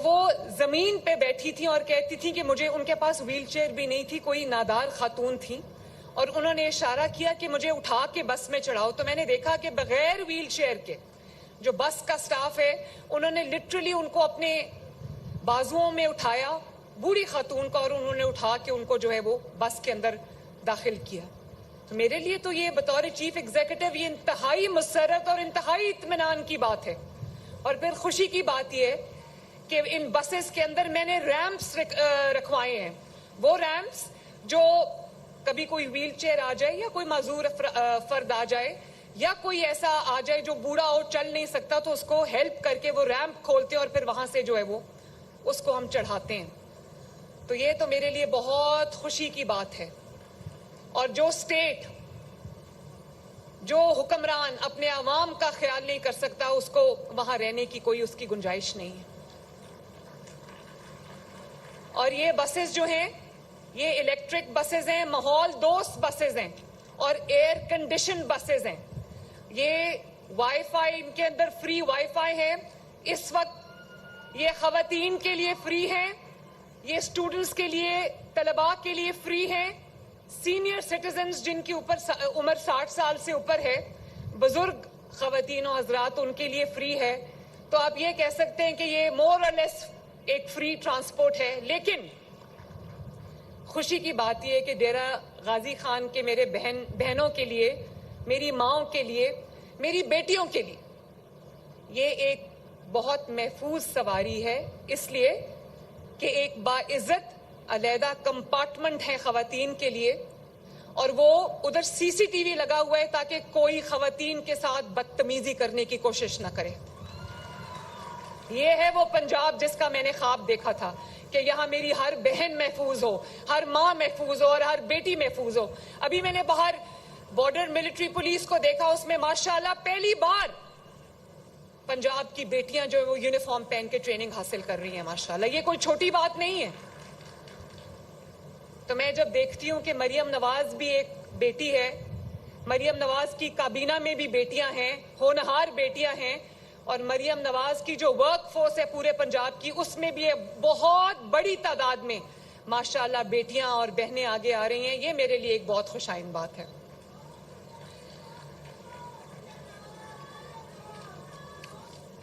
وہ زمین پہ بیٹھی تھی اور کہتی تھی کہ مجھے، ان کے پاس ویل چیئر بھی نہیں تھی، کوئی نادار خاتون تھی، اور انہوں نے اشارہ کیا کہ مجھے اٹھا کے بس میں چڑھاؤ. تو میں نے دیکھا کہ بغیر ویل چیئر کے جو بس کا سٹاف ہے انہوں نے لٹرلی ان کو اپنے بازوؤں میں اٹھایا، بوڑھی خاتون کو، اور انہوں نے اٹھا کے ان کو جو ہے وہ بس کے اندر داخل کیا. تو میرے لیے تو یہ بطور چیف ایگزیکٹو یہ انتہائی مسرت اور انتہائی اطمینان کی بات ہے. اور پھر خوشی کی بات یہ ہے کہ ان بسز کے اندر میں نے ریمپس رکھوائے ہیں. وہ ریمپس جو کبھی کوئی ویل چیئر آ جائے یا کوئی معذور فرد آ جائے یا کوئی ایسا آ جائے جو بوڑھا ہو، چل نہیں سکتا، تو اس کو ہیلپ کر کے وہ ریمپ کھولتے ہیں اور پھر وہاں سے جو ہے وہ اس کو ہم چڑھاتے ہیں. تو یہ تو میرے لیے بہت خوشی کی بات ہے. اور جو اسٹیٹ، جو حکمران اپنے عوام کا خیال نہیں کر سکتا، اس کو وہاں رہنے کی کوئی اس کی گنجائش نہیں ہے. اور یہ بسز جو ہیں یہ الیکٹرک بسز ہیں، ماحول دوست بسز ہیں اور ایئر کنڈیشن بسز ہیں. یہ وائی فائی، ان کے اندر فری وائی فائی ہے. اس وقت یہ خواتین کے لیے فری ہے، یہ اسٹوڈنٹس کے لیے، طلباء کے لیے فری ہے، سینئر سٹیزنز جن کی عمر 60 سال سے اوپر ہے، بزرگ خواتین و حضرات، ان کے لیے فری ہے. تو آپ یہ کہہ سکتے ہیں کہ یہ مور اور لیس ایک فری ٹرانسپورٹ ہے. لیکن خوشی کی بات یہ ہے کہ ڈیرہ غازی خان کے میرے بہنوں کے لیے، میری ماؤں کے لیے، میری بیٹیوں کے لیے یہ ایک بہت محفوظ سواری ہے. اس لیے کہ ایک باعزت علیحدہ کمپارٹمنٹ ہے خواتین کے لیے، اور وہ ادھر سی سی ٹی وی لگا ہوا ہے تاکہ کوئی خواتین کے ساتھ بدتمیزی کرنے کی کوشش نہ کرے. یہ ہے وہ پنجاب جس کا میں نے خواب دیکھا تھا کہ یہاں میری ہر بہن محفوظ ہو، ہر ماں محفوظ ہو اور ہر بیٹی محفوظ ہو. ابھی میں نے باہر بارڈر ملٹری پولیس کو دیکھا، اس میں ماشاءاللہ پہلی بار پنجاب کی بیٹیاں جو وہ یونیفارم پہن کے ٹریننگ حاصل کر رہی ہیں. ماشاءاللہ یہ کوئی چھوٹی بات نہیں ہے. تو میں جب دیکھتی ہوں کہ مریم نواز بھی ایک بیٹی ہے، مریم نواز کی کابینہ میں بھی بیٹیاں ہیں، ہونہار بیٹیاں ہیں، اور مریم نواز کی جو ورک فورس ہے پورے پنجاب کی، اس میں بھی بہت بڑی تعداد میں ماشاءاللہ بیٹیاں اور بہنیں آگے آ رہی ہیں. یہ میرے لیے ایک بہت خوشائن بات ہے.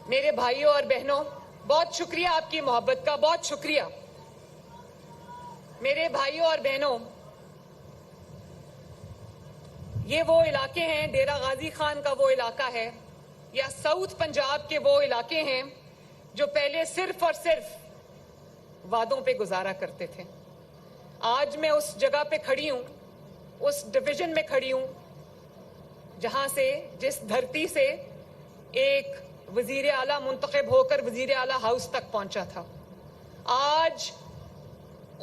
میرے بھائیوں اور بہنوں، بہت شکریہ آپ کی محبت کا، بہت شکریہ. میرے بھائیوں اور بہنوں، یہ وہ علاقے ہیں، ڈیرہ غازی خان کا وہ علاقہ ہے یا ساؤتھ پنجاب کے وہ علاقے ہیں جو پہلے صرف اور صرف وعدوں پہ گزارا کرتے تھے. آج میں اس جگہ پہ کھڑی ہوں، اس ڈویژن میں کھڑی ہوں جہاں سے، جس دھرتی سے ایک وزیر اعلیٰ منتخب ہو کر وزیر اعلیٰ ہاؤس تک پہنچا تھا. آج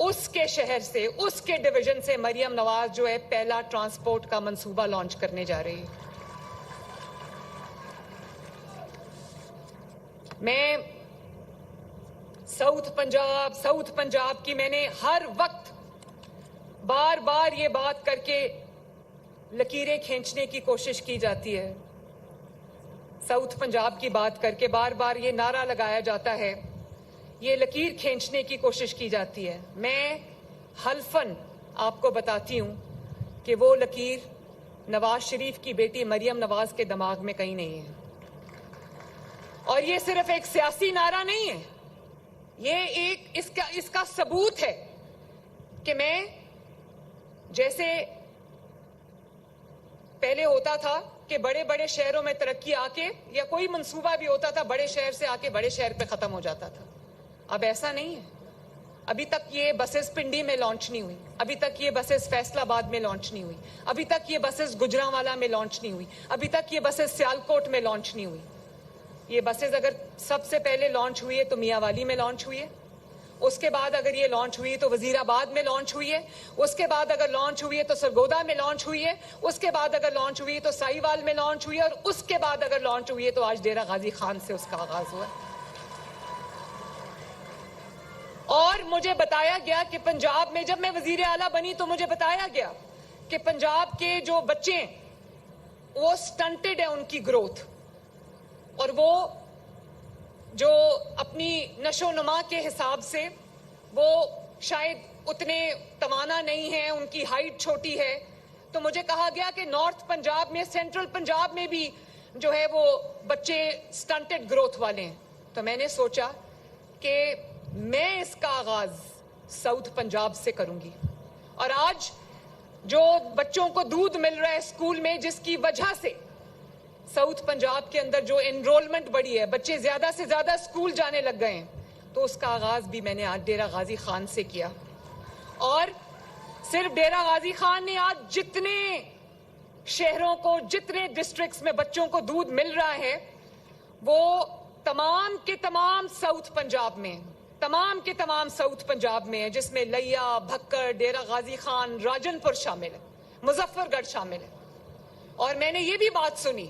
اس کے شہر سے، اس کے ڈویژن سے مریم نواز جو ہے پہلا ٹرانسپورٹ کا منصوبہ لانچ کرنے جا رہی ہے. میں ساؤتھ پنجاب کی، میں نے ہر وقت بار بار یہ بات کر کے لکیریں کھینچنے کی کوشش کی جاتی ہے. ساؤتھ پنجاب کی بات کر کے بار بار یہ نعرہ لگایا جاتا ہے، یہ لکیر کھینچنے کی کوشش کی جاتی ہے. میں حلفاً آپ کو بتاتی ہوں کہ وہ لکیر نواز شریف کی بیٹی مریم نواز کے دماغ میں کہیں نہیں ہے. اور یہ صرف ایک سیاسی نعرہ نہیں ہے، یہ ایک اس کا ثبوت ہے کہ میں، جیسے پہلے ہوتا تھا کہ بڑے بڑے شہروں میں ترقی آ کے، یا کوئی منصوبہ بھی ہوتا تھا بڑے شہر سے آ کے بڑے شہر پہ ختم ہو جاتا تھا. اب ایسا نہیں ہے. ابھی تک یہ بسز پنڈی میں لانچ نہیں ہوئی، ابھی تک یہ بسز فیصل آباد میں لانچ نہیں ہوئی، ابھی تک یہ بسز گجرانوالہ میں لانچ نہیں ہوئی، ابھی تک یہ بسز سیالکوٹ میں لانچ نہیں ہوئی. یہ بسز اگر سب سے پہلے لانچ ہوئی ہے تو میاں والی میں لانچ ہوئی ہے، اس کے بعد اگر یہ لانچ ہوئی تو وزیر آباد میں لانچ ہوئی ہے، اس کے بعد اگر لانچ ہوئی ہے تو سرگودا میں لانچ ہوئی ہے، اس کے بعد اگر لانچ ہوئی ہے تو سائیوال میں لانچ ہوئی ہے، اور اس کے بعد اگر لانچ ہوئی ہے تو آج ڈیرہ غازی خان سے اس کا آغاز ہوا ہے. اور مجھے بتایا گیا کہ پنجاب میں، جب میں وزیر اعلیٰ بنی تو مجھے بتایا گیا کہ پنجاب کے جو بچے ہیں وہ سٹنٹڈ ہے ان کی گروتھ، اور جو اپنی نشو نما کے حساب سے وہ شاید اتنے توانا نہیں ہیں, ان کی ہائٹ چھوٹی ہے, تو مجھے کہا گیا کہ نارتھ پنجاب میں, سینٹرل پنجاب میں بھی جو ہے وہ بچے سٹنٹڈ گروتھ والے ہیں. تو میں نے سوچا کہ میں اس کا آغاز ساؤتھ پنجاب سے کروں گی. اور آج جو بچوں کو دودھ مل رہا ہے اسکول میں, جس کی وجہ سے ساؤتھ پنجاب کے اندر جو انرولمنٹ بڑھی ہے, بچے زیادہ سے زیادہ اسکول جانے لگ گئے ہیں, تو اس کا آغاز بھی میں نے آج ڈیرہ غازی خان سے کیا. اور صرف ڈیرہ غازی خان نے آج جتنے شہروں کو, جتنے ڈسٹرکٹس میں بچوں کو دودھ مل رہا ہے, وہ تمام کے تمام ساؤتھ پنجاب میں, تمام کے تمام ساؤتھ پنجاب میں ہے, جس میں لیا, بھکر, ڈیرہ غازی خان, راجن پور شامل ہے, مظفر گڑھ شامل ہے. اور میں نے یہ بھی بات سنی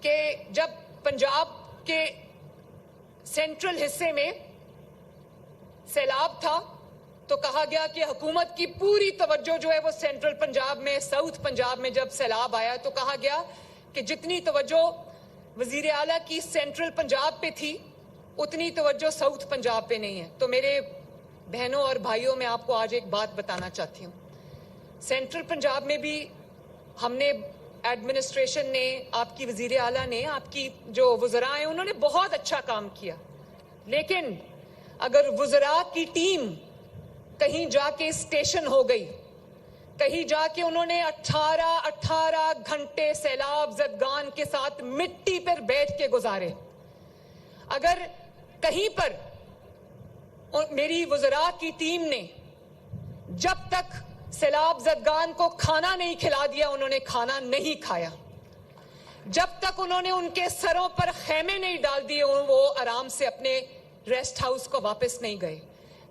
کہ جب پنجاب کے سینٹرل حصے میں سیلاب تھا تو کہا گیا کہ حکومت کی پوری توجہ جو ہے وہ سینٹرل پنجاب میں, ساؤتھ پنجاب میں جب سیلاب آیا تو کہا گیا کہ جتنی توجہ وزیر اعلیٰ کی سینٹرل پنجاب پہ تھی اتنی توجہ ساؤتھ پنجاب پہ نہیں ہے. تو میرے بہنوں اور بھائیوں, میں آپ کو آج ایک بات بتانا چاہتی ہوں. سینٹرل پنجاب میں بھی ہم نے, ایڈمنسٹریشن نے, آپ کی وزیر اعلیٰ نے, آپ کی جو وزراء ہیں انہوں نے بہت اچھا کام کیا. لیکن اگر وزراء کی ٹیم کہیں جا کے اسٹیشن ہو گئی, کہیں جا کے انہوں نے 18 گھنٹے سیلاب زدگان کے ساتھ مٹی پر بیٹھ کے گزارے, اگر کہیں پر میری وزراء کی ٹیم نے جب تک سیلاب زدگان کو کھانا نہیں کھلا دیا انہوں نے کھانا نہیں کھایا, جب تک انہوں نے ان کے سروں پر خیمے نہیں ڈال دیے وہ آرام سے اپنے ریسٹ ہاؤس کو واپس نہیں گئے,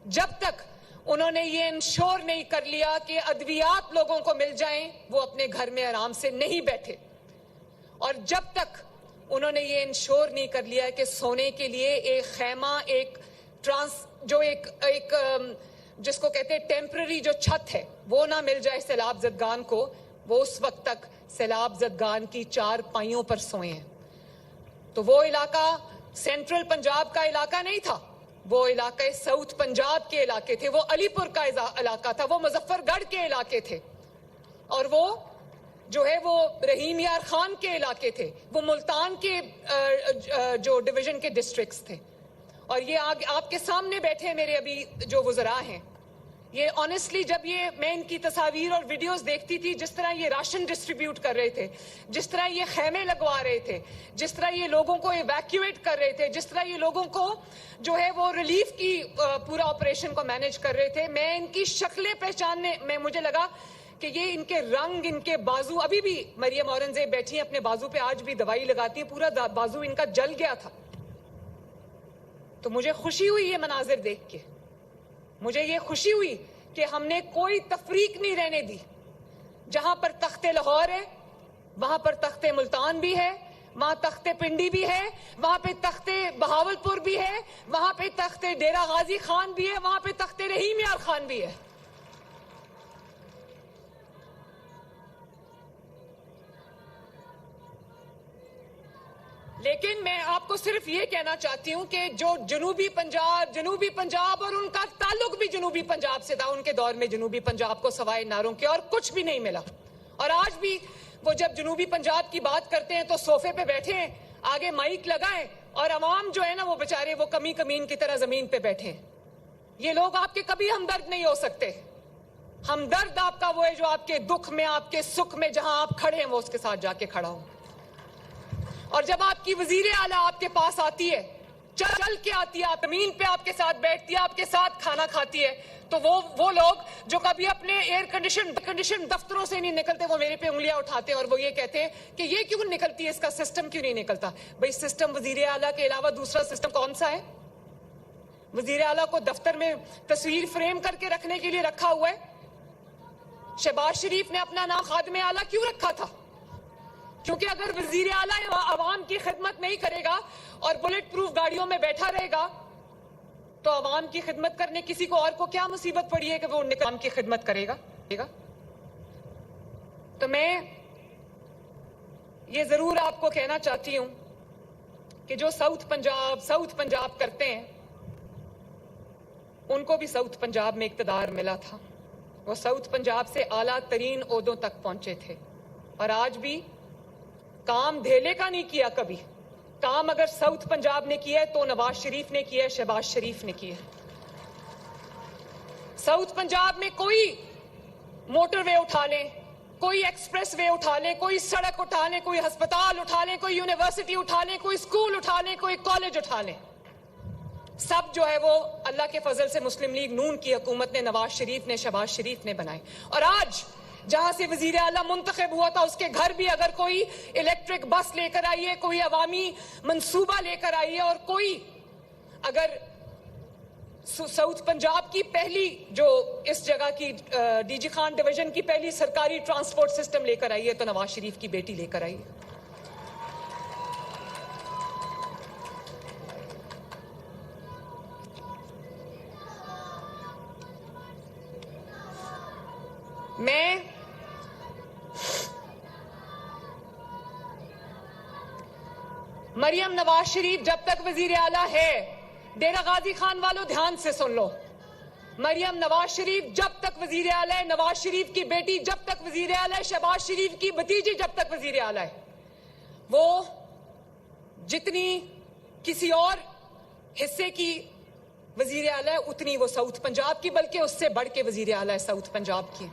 جب تک انہوں نے یہ انشور نہیں کر لیا کہ ادویات لوگوں کو مل جائیں وہ اپنے گھر میں آرام سے نہیں بیٹھے, اور جب تک انہوں نے یہ انشور نہیں کر لیا کہ سونے کے لیے ایک خیمہ, ایک جس کو کہتے ہیں ٹیمپرری جو چھت ہے وہ نہ مل جائے سیلاب زدگان کو, وہ اس وقت تک سیلاب زدگان کی 4 پائیوں پر سوئے ہیں. تو وہ علاقہ سینٹرل پنجاب کا علاقہ نہیں تھا, وہ علاقے ساؤتھ پنجاب کے علاقے تھے, وہ علی پور کا علاقہ تھا, وہ مظفر گڑھ کے علاقے تھے, اور وہ جو ہے وہ رحیم یار خان کے علاقے تھے, وہ ملتان کے جو ڈویژن کے ڈسٹرکٹس تھے. اور یہ آپ کے سامنے بیٹھے میرے ابھی جو وزراء ہیں, یہ آنیسٹلی جب یہ میں ان کی تصاویر اور ویڈیوز دیکھتی تھی, جس طرح یہ راشن ڈسٹریبیوٹ کر رہے تھے, جس طرح یہ خیمے لگوا رہے تھے, جس طرح یہ لوگوں کو ایویکیویٹ کر رہے تھے, جس طرح یہ لوگوں کو جو ہے وہ ریلیف کی پورا آپریشن کو مینیج کر رہے تھے, میں ان کی شکلیں پہچاننے میں مجھے لگا کہ یہ ان کے رنگ, ان کے بازو, ابھی بھی مریم اورنگزیب بیٹھی ہیں اپنے بازو پہ, آج بھی دوائی لگاتی ہیں, پورا بازو ان کا جل گیا تھا. تو مجھے خوشی ہوئی یہ مناظر دیکھ کے, مجھے یہ خوشی ہوئی کہ ہم نے کوئی تفریق نہیں رہنے دی. جہاں پر تخت لاہور ہے وہاں پر تخت ملتان بھی ہے, وہاں تخت پنڈی بھی ہے, وہاں پہ تخت بہاولپور بھی ہے, وہاں پہ تخت ڈیرہ غازی خان بھی ہے, وہاں پہ تخت رحیم یار خان بھی ہے. لیکن میں آپ کو صرف یہ کہنا چاہتی ہوں کہ جو جنوبی پنجاب اور ان کا تعلق بھی جنوبی پنجاب سے تھا, ان کے دور میں جنوبی پنجاب کو سوائے نعروں کے اور کچھ بھی نہیں ملا. اور آج بھی وہ جب جنوبی پنجاب کی بات کرتے ہیں تو صوفے پہ بیٹھے ہیں, آگے مائک لگائیں, اور عوام جو ہے نا وہ بیچارے وہ کمین کی طرح زمین پہ بیٹھے ہیں. یہ لوگ آپ کے کبھی ہمدرد نہیں ہو سکتے. ہمدرد آپ کا وہ ہے جو آپ کے دکھ میں, آپ کے سکھ میں جہاں آپ کھڑے ہیں وہ اس کے ساتھ جا کے کھڑا ہو. اور جب آپ کی وزیر اعلیٰ آپ کے پاس آتی ہے, چل کے آتی ہے, زمین پہ آپ کے ساتھ بیٹھتی ہے, آپ کے ساتھ کھانا کھاتی ہے, تو وہ لوگ جو کبھی اپنے ایئر کنڈیشن دفتروں سے نہیں نکلتے, وہ میرے پہ انگلیاں اٹھاتے ہیں اور وہ یہ کہتے ہیں کہ یہ کیوں نکلتی ہے, اس کا سسٹم کیوں نہیں نکلتا. بھئی سسٹم وزیر اعلیٰ کے علاوہ دوسرا سسٹم کون سا ہے؟ وزیر اعلیٰ کو دفتر میں تصویر فریم کر کے رکھنے کے لیے رکھا ہوا ہے. شہباز شریف نے اپنا نام خادم اعلیٰ کیوں رکھا تھا؟ کیونکہ اگر وزیر اعلیٰ عوام کی خدمت نہیں کرے گا اور بلٹ پروف گاڑیوں میں بیٹھا رہے گا تو عوام کی خدمت کرنے کسی کو اور کو کیا مصیبت پڑی ہے کہ وہ عوام کی خدمت کرے گا. تو میں یہ ضرور آپ کو کہنا چاہتی ہوں کہ جو ساؤتھ پنجاب کرتے ہیں ان کو بھی ساؤتھ پنجاب میں اقتدار ملا تھا. وہ ساؤتھ پنجاب سے اعلیٰ ترین عہدوں تک پہنچے تھے اور آج بھی کام دھیلے کا نہیں کیا کبھی. کام اگر ساؤتھ پنجاب نے کیا ہے تو نواز شریف نے کیا ہے, شہباز شریف نے کیا ہے. ساؤتھ پنجاب میں کوئی موٹر وے اٹھا لیں, کوئی ایکسپریس وے اٹھا لیں, کوئی سڑک اٹھا لیں, کوئی ہسپتال اٹھا لیں, کوئی یونیورسٹی اٹھا لیں, کوئی اسکول اٹھا لیں, کوئی کالج اٹھا لیں, سب جو ہے وہ اللہ کے فضل سے مسلم لیگ نون کی حکومت نے, نواز شریف نے, شہباز شریف نے بنائے. اور آج جہاں سے وزیر اعلیٰ منتخب ہوا تھا اس کے گھر بھی اگر کوئی الیکٹرک بس لے کر آئی ہے, کوئی عوامی منصوبہ لے کر آئی ہے, اور کوئی اگر ساؤتھ پنجاب کی پہلی جو اس جگہ کی ڈی جی خان ڈویژن کی پہلی سرکاری ٹرانسپورٹ سسٹم لے کر آئی ہے تو نواز شریف کی بیٹی لے کر آئی ہے. میں مریم نواز شریف جب تک وزیر اعلیٰ ہے, ڈیرہ غازی خان والوں دھیان سے سن لو, مریم نواز شریف جب تک وزیر اعلیٰ ہے, نواز شریف کی بیٹی جب تک وزیر اعلیٰ ہے, شہباز شریف کی بھتیجی جب تک وزیر اعلیٰ ہے, وہ جتنی کسی اور حصے کی وزیر اعلیٰ ہے اتنی وہ ساؤتھ پنجاب کی, بلکہ اس سے بڑھ کے وزیر اعلیٰ ہے ساؤتھ پنجاب کی.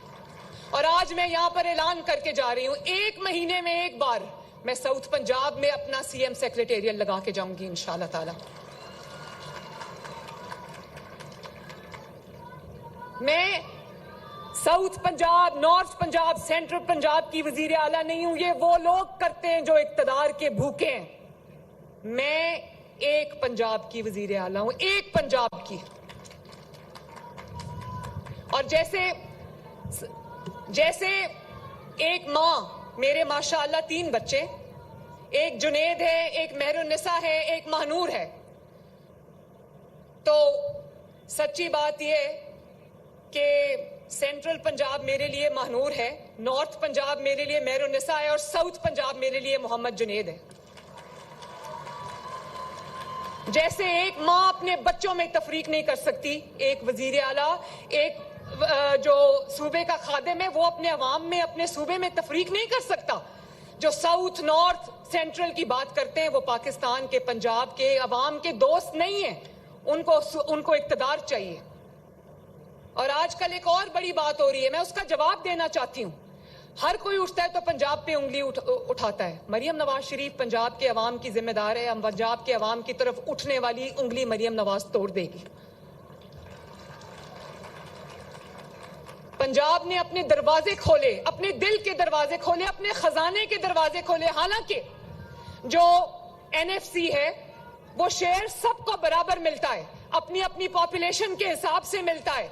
اور آج میں یہاں پر اعلان کر کے جا رہی ہوں, 1 مہینے میں ایک بار میں ساؤتھ پنجاب میں اپنا سی ایم سیکریٹریٹ لگا کے جاؤں گی انشاءاللہ تعالی. میں south Punjab, north Punjab, central Punjab کی وزیر اعلیٰ نہیں ہوں. یہ وہ لوگ کرتے ہیں جو اقتدار کے بھوکے ہیں. میں ایک پنجاب کی وزیر اعلیٰ ہوں, ایک پنجاب کی. اور جیسے ایک ماں, میرے ماشاءاللہ 3 بچے, ایک جنید ہے, ایک مہر النساء ہے, ایک مہنور ہے, تو سچی بات یہ کہ سینٹرل پنجاب میرے لیے مہنور ہے, نارتھ پنجاب میرے لیے مہر النساء ہے, اور ساؤتھ پنجاب میرے لیے محمد جنید ہے. جیسے ایک ماں اپنے بچوں میں تفریق نہیں کر سکتی, ایک وزیر اعلیٰ, ایک جو صوبے کا خادم ہے, وہ اپنے عوام میں, اپنے صوبے میں تفریق نہیں کر سکتا. جو ساؤتھ, نارتھ, سینٹرل کی بات کرتے ہیں وہ پاکستان کے, پنجاب کے عوام کے دوست نہیں ہیں. ان کو اقتدار چاہیے. اور آج کل ایک اور بڑی بات ہو رہی ہے, میں اس کا جواب دینا چاہتی ہوں. ہر کوئی اٹھتا ہے تو پنجاب پہ انگلی اٹھاتا ہے. مریم نواز شریف پنجاب کے عوام کی ذمہ دار ہے. ہم پنجاب کے عوام کی طرف اٹھنے والی انگلی مریم نواز توڑ دے گی. پنجاب نے اپنے دروازے کھولے, اپنے دل کے دروازے کھولے, اپنے خزانے کے دروازے کھولے. حالانکہ جو NFC ہے وہ شیئر سب کو برابر ملتا ہے, اپنی اپنی پاپولیشن کے حساب سے ملتا ہے,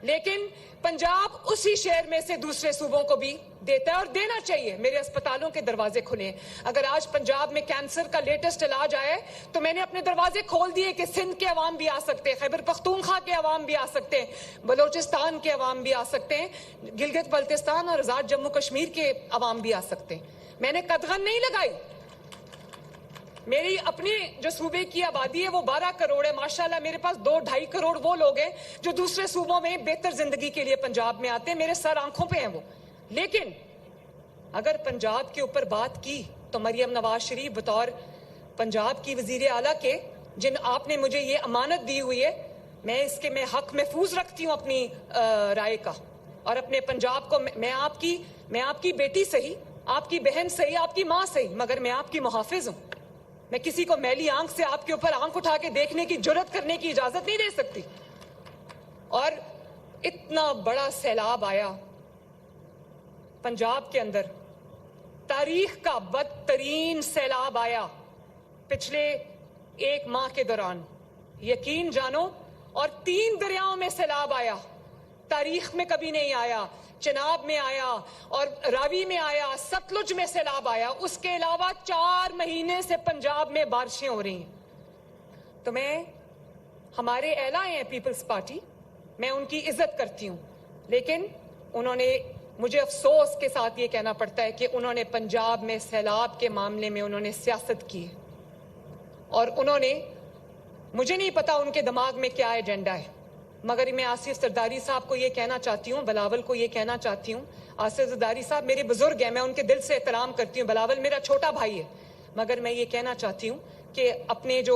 لیکن پنجاب اسی شہر میں سے دوسرے صوبوں کو بھی دیتا ہے, اور دینا چاہیے. میرے اسپتالوں کے دروازے کھلے ہیں. اگر آج پنجاب میں کینسر کا لیٹسٹ علاج آئے تو میں نے اپنے دروازے کھول دیے کہ سندھ کے عوام بھی آ سکتے ہیں, خیبر پختونخوا کے عوام بھی آ سکتے ہیں, بلوچستان کے عوام بھی آ سکتے ہیں, گلگت بلتستان اور آزاد جموں کشمیر کے عوام بھی آ سکتے ہیں. میں نے قدغن نہیں لگائی. میری اپنی جو صوبے کی آبادی ہے وہ 12 کروڑ ہے. ماشاءاللہ میرے پاس 2-2.5 کروڑ وہ لوگ ہیں جو دوسرے صوبوں میں بہتر زندگی کے لیے پنجاب میں آتے ہیں. میرے سر آنکھوں پہ ہیں وہ. لیکن اگر پنجاب کے اوپر بات کی تو مریم نواز شریف بطور پنجاب کی وزیر اعلیٰ کے, جن آپ نے مجھے یہ امانت دی ہوئی ہے, میں حق محفوظ رکھتی ہوں اپنی رائے کا, اور اپنے پنجاب کو میں آپ کی بیٹی صحیح, آپ کی بہن صحیح, آپ کی ماں صحیح, مگر میں آپ کی محافظ ہوں. میں کسی کو میلی آنکھ سے آپ کے اوپر آنکھ اٹھا کے دیکھنے کی جرات کرنے کی اجازت نہیں دے سکتی. اور اتنا بڑا سیلاب آیا پنجاب کے اندر, تاریخ کا بدترین سیلاب آیا پچھلے 1 ماہ کے دوران, یقین جانو. اور 3 دریاؤں میں سیلاب آیا, تاریخ میں کبھی نہیں آیا. چناب میں آیا, اور راوی میں آیا, ستلج میں سیلاب آیا. اس کے علاوہ 4 مہینے سے پنجاب میں بارشیں ہو رہی ہیں. تو ہمارے اعلیٰ ہیں پیپلز پارٹی, میں ان کی عزت کرتی ہوں, لیکن انہوں نے, مجھے افسوس کے ساتھ یہ کہنا پڑتا ہے کہ انہوں نے پنجاب میں سیلاب کے معاملے میں انہوں نے سیاست کی, اور انہوں نے, مجھے نہیں پتا ان کے دماغ میں کیا ایجنڈا ہے, مگر میں آصف زرداری صاحب کو یہ کہنا چاہتی ہوں, بلاول کو یہ کہنا چاہتی ہوں, آصف زرداری صاحب میرے بزرگ ہیں, میں ان کے دل سے احترام کرتی ہوں, بلاول میرا چھوٹا بھائی ہے, مگر میں یہ کہنا چاہتی ہوں کہ اپنے جو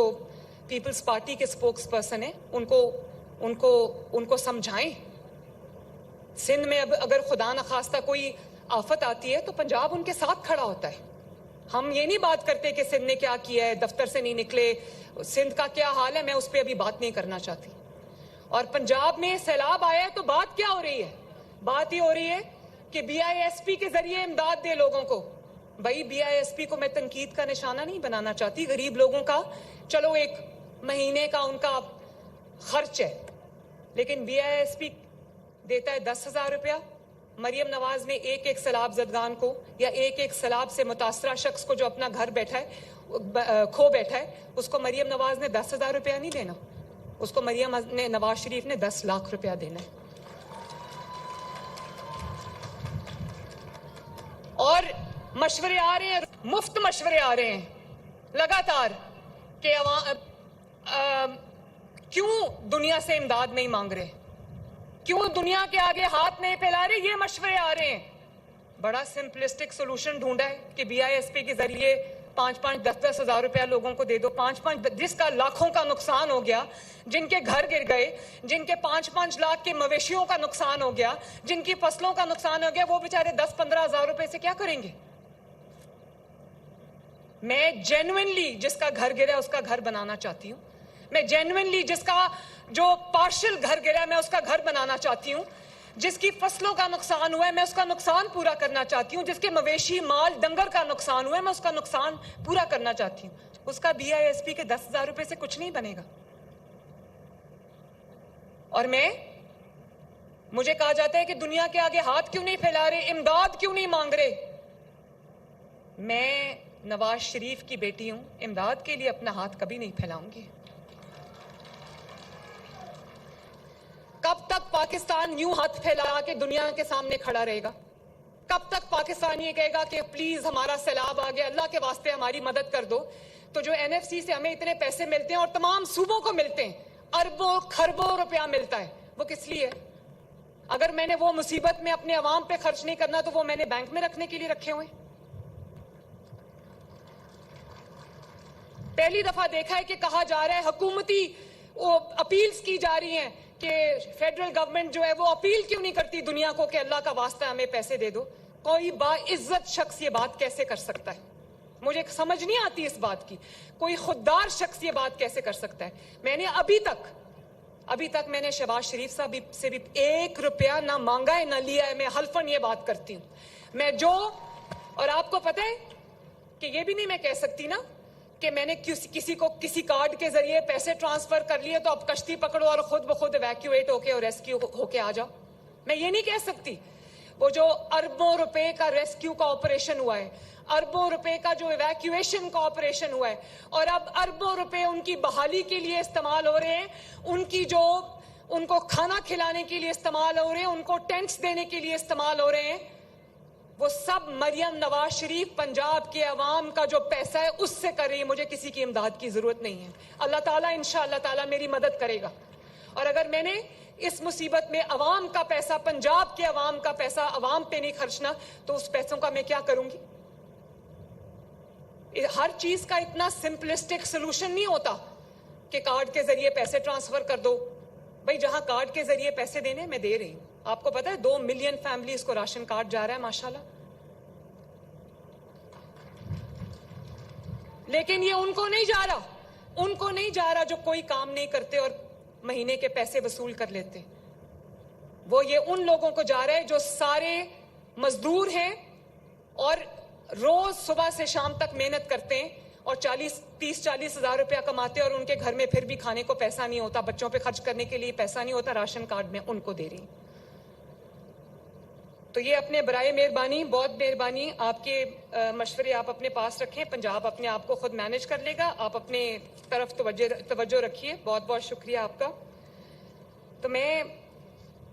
پیپلز پارٹی کے سپوکس پرسن ہیں ان کو سمجھائیں. سندھ میں اب اگر خدا نخواستہ کوئی آفت آتی ہے تو پنجاب ان کے ساتھ کھڑا ہوتا ہے. ہم یہ نہیں بات کرتے کہ سندھ نے کیا کیا ہے, دفتر سے نہیں نکلے, سندھ کا کیا حال ہے, میں اس پہ ابھی بات نہیں کرنا چاہتی. اور پنجاب میں سیلاب آیا ہے تو بات کیا ہو رہی ہے؟ بات یہ ہو رہی ہے کہ بی آئی ایس پی کے ذریعے امداد دے لوگوں کو. بھائی بی آئی ایس پی کو میں تنقید کا نشانہ نہیں بنانا چاہتی, غریب لوگوں کا چلو ایک مہینے کا ان کا خرچ ہے, لیکن بی آئی ایس پی دیتا ہے 10,000 روپیہ. مریم نواز نے ایک سیلاب زدگان کو یا ایک سیلاب سے متاثرہ شخص کو جو اپنا گھر بیٹھا ہے, کھو بیٹھا ہے, اس کو مریم نواز نے 10,000 روپیہ نہیں دینا, اس کو مریم نے نواز شریف نے 10 لاکھ روپیہ دینا ہے. اور مشورے آ رہے ہیں, مفت مشورے آ رہے ہیں لگاتار کہ کیوں دنیا سے امداد نہیں مانگ رہے, کیوں دنیا کے آگے ہاتھ نہیں پھیلا رہے, یہ مشورے آ رہے ہیں. بڑا سمپلسٹک سولوشن ڈھونڈا ہے کہ بی آئی ایس پی کے ذریعے 5-10 ہزار روپیہ لوگوں کو دے دو. 5 جس کا لاکھوں کا نقصان ہو گیا, جن کے گھر گر گئے, جن کے 5 لاکھ کے مویشیوں کا نقصان ہو گیا, جن کی فصلوں کا نقصان ہو گیا, وہ بیچارے 10-15 ہزار روپے سے کیا کریں گے؟ میں جینوئنلی جس کا گھر گرا ہے اس کا گھر بنانا چاہتی ہوں. میں جینوئنلی جس کا جو پارشل گھر گرا ہے میں اس کا گھر بنانا چاہتی ہوں. جس کی فصلوں کا نقصان ہوا ہے میں اس کا نقصان پورا کرنا چاہتی ہوں. جس کے مویشی مال ڈنگر کا نقصان ہوا ہے میں اس کا نقصان پورا کرنا چاہتی ہوں. اس کا بی آئی ایس پی کے 10,000 روپے سے کچھ نہیں بنے گا. اور مجھے کہا جاتا ہے کہ دنیا کے آگے ہاتھ کیوں نہیں پھیلا رہے, امداد کیوں نہیں مانگ رہے. میں نواز شریف کی بیٹی ہوں, امداد کے لیے اپنا ہاتھ کبھی نہیں پھیلاؤں گی. کب تک پاکستان یوں ہاتھ پھیلا کے دنیا کے سامنے کھڑا رہے گا؟ کب تک پاکستان یہ کہے گا کہ پلیز ہمارا سیلاب آ گیا, اللہ کے واسطے ہماری مدد کر دو؟ تو جو این ایف سی سے ہمیں اتنے پیسے ملتے ہیں اور تمام صوبوں کو ملتے ہیں, اربوں خربوں روپیہ ملتا ہے, وہ کس لیے؟ اگر میں نے وہ مصیبت میں اپنے عوام پہ خرچ نہیں کرنا تو وہ میں نے بینک میں رکھنے کے لیے رکھے ہوئے. پہلی دفعہ دیکھا ہے کہ کہا جا رہا ہے, حکومتی اپیلز کی جا رہی ہیں کہ فیڈرل گورنمنٹ جو ہے وہ اپیل کیوں نہیں کرتی دنیا کو کہ اللہ کا واسطہ ہمیں پیسے دے دو. کوئی باعزت شخص یہ بات کیسے کر سکتا ہے؟ مجھے سمجھ نہیں آتی اس بات کی. کوئی خوددار شخص یہ بات کیسے کر سکتا ہے؟ میں نے ابھی تک میں نے شہباز شریف صاحب سے بھی 1 روپیہ نہ مانگا ہے نہ لیا ہے. میں حلفاً یہ بات کرتی ہوں. اور آپ کو پتہ ہے کہ یہ بھی نہیں میں کہہ سکتی نا کہ میں نے کسی کو کسی کارڈ کے ذریعے پیسے ٹرانسفر کر لیے تو اب کشتی پکڑو اور خود بخود ایویکیویٹ ہو کے اور ریسکیو ہو کے آ جاؤ. میں یہ نہیں کہہ سکتی. وہ جو اربوں روپے کا ریسکیو کا آپریشن ہوا ہے, اربوں روپے کا جو ایویکیویشن کا آپریشن ہوا ہے, اور اب اربوں روپے ان کی بحالی کے لیے استعمال ہو رہے ہیں, ان کو کھانا کھلانے کے لیے استعمال ہو رہے ہیں, ان کو ٹینٹس دینے کے لیے استعمال ہو رہے ہیں, وہ سب مریم نواز شریف پنجاب کے عوام کا جو پیسہ ہے اس سے کر رہی ہے. مجھے کسی کی امداد کی ضرورت نہیں ہے. اللہ تعالیٰ انشاءاللہ تعالیٰ میری مدد کرے گا. اور اگر میں نے اس مصیبت میں عوام کا پیسہ, پنجاب کے عوام کا پیسہ عوام پہ نہیں خرچنا تو اس پیسوں کا میں کیا کروں گی؟ ہر چیز کا اتنا سمپلسٹک سلوشن نہیں ہوتا کہ کارڈ کے ذریعے پیسے ٹرانسفر کر دو. بھائی جہاں کارڈ کے ذریعے پیسے دینے میں دے رہی ہوں. آپ کو پتا ہے 2 ملین فیملیز کو راشن کارڈ جا رہا ہے ماشاءاللہ. لیکن یہ ان کو نہیں جا رہا جو کوئی کام نہیں کرتے اور مہینے کے پیسے وصول کر لیتے. وہ یہ ان لوگوں کو جا رہا ہے جو سارے مزدور ہیں اور روز صبح سے شام تک محنت کرتے ہیں اور 30-40 ہزار روپیہ کماتے اور ان کے گھر میں پھر بھی کھانے کو پیسہ نہیں ہوتا, بچوں پہ خرچ کرنے کے لیے پیسہ نہیں ہوتا, راشن کارڈ میں ان کو دے رہی. تو یہ اپنے برائے مہربانی, بہت مہربانی, آپ کے مشورے آپ اپنے پاس رکھیں. پنجاب اپنے آپ کو خود مینج کر لے گا. آپ اپنے طرف توجہ رکھیے. بہت بہت شکریہ آپ کا. تو میں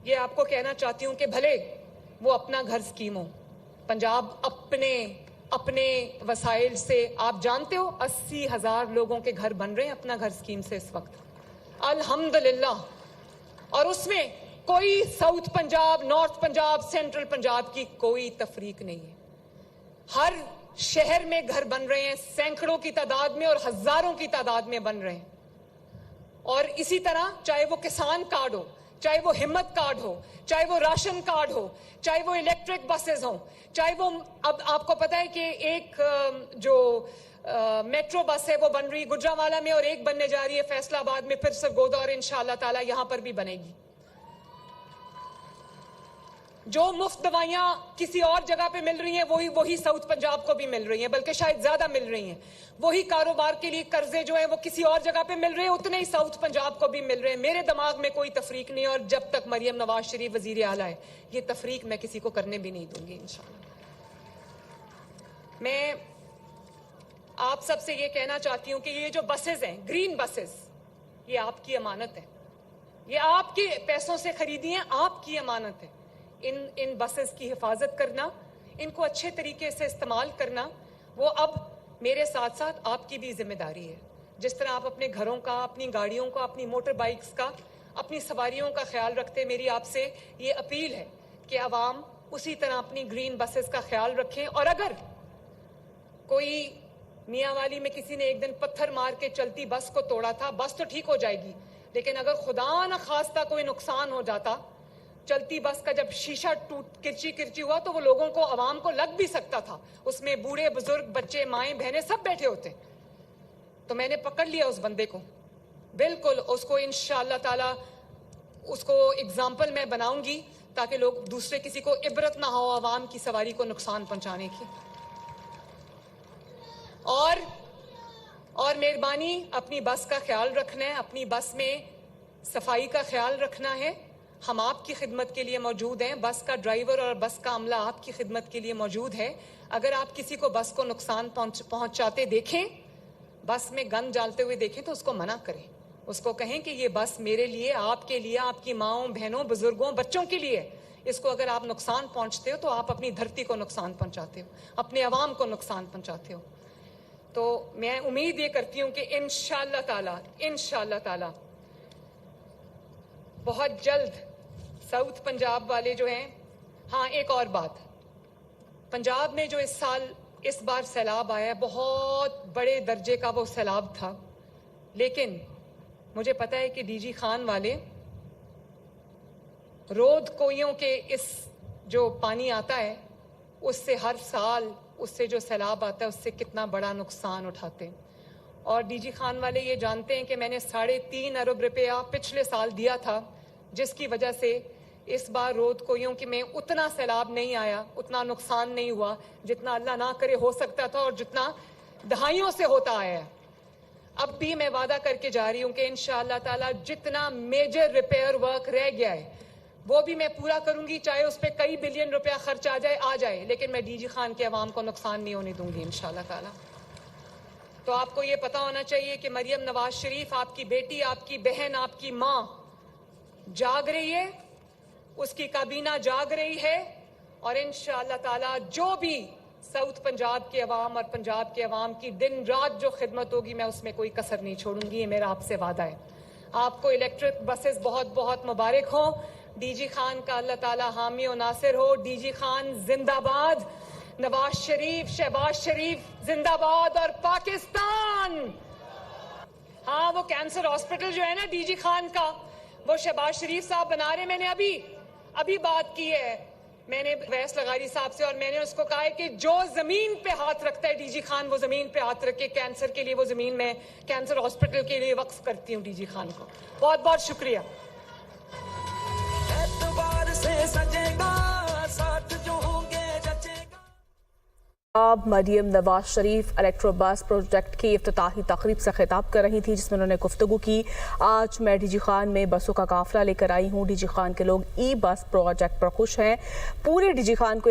یہ آپ کو کہنا چاہتی ہوں کہ بھلے وہ اپنا گھر اسکیم ہو, پنجاب اپنے اپنے وسائل سے. آپ جانتے ہو 80,000 لوگوں کے گھر بن رہے ہیں اپنا گھر اسکیم سے اس وقت, الحمدللہ. اور اس میں کوئی south Punjab, north Punjab, central Punjab کی کوئی تفریق نہیں ہے. ہر شہر میں گھر بن رہے ہیں, سینکڑوں کی تعداد میں اور ہزاروں کی تعداد میں بن رہے ہیں. اور اسی طرح چاہے وہ کسان کارڈ ہو, چاہے وہ ہمت کارڈ ہو, چاہے وہ راشن کارڈ ہو, چاہے وہ الیکٹرک بسز ہوں, چاہے وہ, اب آپ کو پتا ہے کہ ایک جو میٹرو بس ہے وہ بن رہی گجرانوالہ میں اور ایک بننے جا رہی ہے فیصلہ آباد میں, پھر سرگودا, اور انشاءاللہ تعالی یہاں پر بھی بنے گی. جو مفت دوائیاں کسی اور جگہ پہ مل رہی ہیں وہی ساؤتھ پنجاب کو بھی مل رہی ہیں, بلکہ شاید زیادہ مل رہی ہیں. وہی کاروبار کے لیے قرضے جو ہیں وہ کسی اور جگہ پہ مل رہے ہیں, اتنے ہی ساؤتھ پنجاب کو بھی مل رہے ہیں. میرے دماغ میں کوئی تفریق نہیں, اور جب تک مریم نواز شریف وزیر اعلیٰ ہے یہ تفریق میں کسی کو کرنے بھی نہیں دوں گی انشاءاللہ. میں آپ سب سے یہ کہنا چاہتی ہوں کہ یہ جو بسز ہیں, گرین بسز, یہ آپ کی امانت ہے, یہ آپ کے پیسوں سے خریدی ہیں, آپ کی امانت ہے. ان بسز کی حفاظت کرنا, ان کو اچھے طریقے سے استعمال کرنا, وہ اب میرے ساتھ ساتھ آپ کی بھی ذمہ داری ہے. جس طرح آپ اپنے گھروں کا, اپنی گاڑیوں کا, اپنی موٹر بائکس کا, اپنی سواریوں کا خیال رکھتے, میری آپ سے یہ اپیل ہے کہ عوام اسی طرح اپنی گرین بسز کا خیال رکھیں. اور اگر کوئی میاں والی میں کسی نے ایک دن پتھر مار کے چلتی بس کو توڑا تھا, بس تو ٹھیک ہو جائے گی, لیکن اگر خدا نہ خواستہ کوئی نقصان ہو جاتا, چلتی بس کا جب شیشہ ٹوٹ کرچی ہوا تو وہ لوگوں کو, عوام کو لگ بھی سکتا تھا. اس میں بوڑھے بزرگ, بچے, مائیں, بہنیں سب بیٹھے ہوتے. تو میں نے پکڑ لیا اس بندے کو, بالکل اس کو انشاءاللہ تعالی اس کو اگزامپل میں بناؤں گی تاکہ لوگ دوسرے کسی کو عبرت نہ ہو عوام کی سواری کو نقصان پہنچانے کی. اور مہربانی اپنی بس کا خیال رکھنا ہے, اپنی بس میں صفائی کا خیال رکھنا ہے. ہم آپ کی خدمت کے لیے موجود ہیں, بس کا ڈرائیور اور بس کا عملہ آپ کی خدمت کے لیے موجود ہے. اگر آپ کسی کو بس کو نقصان پہنچاتے دیکھیں, بس میں گند ڈالتے ہوئے دیکھیں, تو اس کو منع کریں. اس کو کہیں کہ یہ بس میرے لیے, آپ کے لیے, آپ کی ماؤں, بہنوں, بزرگوں, بچوں کے لیے. اس کو اگر آپ نقصان پہنچتے ہو تو آپ اپنی دھرتی کو نقصان پہنچاتے ہو, اپنے عوام کو نقصان پہنچاتے ہو. تو میں امید یہ کرتی ہوں کہ انشاءاللہ تعالی بہت جلد ساؤتھ پنجاب والے جو ہیں. ہاں ایک اور بات, پنجاب میں جو اس بار سیلاب آیا ہے, بہت بڑے درجے کا وہ سیلاب تھا, لیکن مجھے پتا ہے کہ ڈی جی خان والے رود کوئیوں کے اس جو پانی آتا ہے اس سے ہر سال اس سے جو سیلاب آتا ہے اس سے کتنا بڑا نقصان اٹھاتے ہیں. اور ڈی جی خان والے یہ جانتے ہیں کہ میں نے 3.5 ارب روپیہ پچھلے سال دیا تھا, جس کی وجہ سے اس بار رود کوئیوں کے میں اتنا سیلاب نہیں آیا, اتنا نقصان نہیں ہوا جتنا اللہ نہ کرے ہو سکتا تھا اور جتنا دہائیوں سے ہوتا آیا ہے. اب بھی میں وعدہ کر کے جا رہی ہوں کہ انشاءاللہ تعالی جتنا میجر ریپیئر ورک رہ گیا ہے وہ بھی میں پورا کروں گی, چاہے اس پہ کئی بلین روپیہ خرچ آ جائے, لیکن میں ڈی جی خان کے عوام کو نقصان نہیں ہونے دوں گی انشاءاللہ تعالی. تو آپ کو یہ پتا ہونا چاہیے کہ مریم نواز شریف, آپ کی بیٹی, آپ کی بہن, آپ کی ماں جاگ رہی ہے, اس کی کابینہ جاگ رہی ہے, اور انشاءاللہ تعالی جو بھی ساؤتھ پنجاب کے عوام اور پنجاب کے عوام کی دن رات جو خدمت ہوگی میں اس میں کوئی کسر نہیں چھوڑوں گی. یہ میرا آپ سے وعدہ ہے. آپ کو الیکٹرک بسز بہت بہت مبارک ہوں. ڈی جی خان کا اللہ تعالی حامی و ناصر ہو. ڈی جی خان زندہ باد, نواز شریف, شہباز شریف زندہ باد, اور پاکستان. ہاں وہ کینسر ہاسپٹل جو ہے نا ڈی جی خان کا, وہ شہباز شریف صاحب بنا رہے. میں نے ابھی بات کی ہے, میں نے ویس لغاری صاحب سے, اور میں نے اس کو کہا ہے کہ جو زمین پہ ہاتھ رکھتا ہے ڈی جی خان وہ زمین پہ ہاتھ رکھے. کینسر کے لیے وہ زمین میں کینسر ہاسپٹل کے لیے وقف کرتی ہوں ڈی جی خان کو. بہت بہت شکریہ. اب مریم نواز شریف الیکٹرو بس پروجیکٹ کی افتتاحی تقریب سے خطاب کر رہی تھی, جس میں انہوں نے گفتگو کی. آج میں ڈی جی خان میں بسوں کا قافلہ لے کر آئی ہوں. ڈی جی خان کے لوگ ای بس پروجیکٹ پر خوش ہیں. پورے ڈی جی خان کو